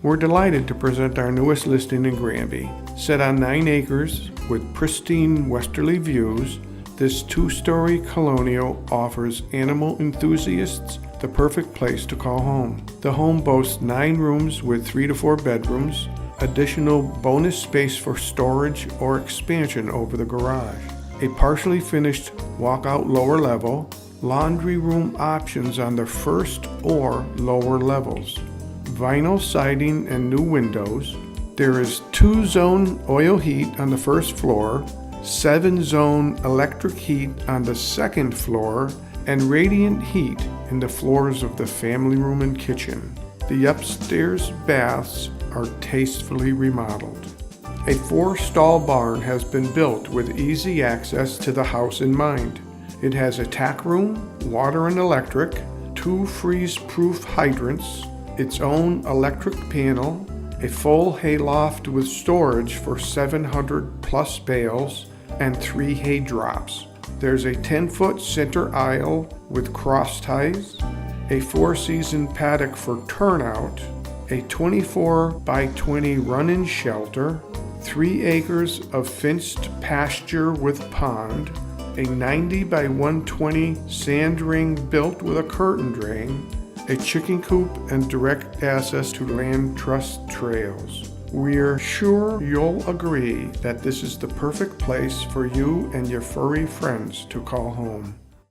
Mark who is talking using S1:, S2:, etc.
S1: We're delighted to present our newest listing in Granby. Set on 9 acres with pristine westerly views, this 2-story colonial offers animal enthusiasts the perfect place to call home. The home boasts 9 rooms with 3 to 4 bedrooms, additional bonus space for storage or expansion over the garage, a partially finished walkout lower level, laundry room options on the first or lower levels, vinyl siding and new windows. There is 2-zone oil heat on the first floor, 7-zone electric heat on the second floor, and radiant heat in the floors of the family room and kitchen. The upstairs baths are tastefully remodeled. A 4-stall barn has been built with easy access to the house in mind. It has a tack room, water and electric, 2 freeze-proof hydrants, its own electric panel, a full hayloft with storage for 700 plus bales, and 3 hay drops. There's a 10-foot center aisle with cross ties, a 4-season paddock for turnout, a 24 by 20 run-in shelter, 3 acres of fenced pasture with pond, a 90 by 120 sand ring built with a curtain drain, a chicken coop, and direct access to land trust trails. We're sure you'll agree that this is the perfect place for you and your furry friends to call home.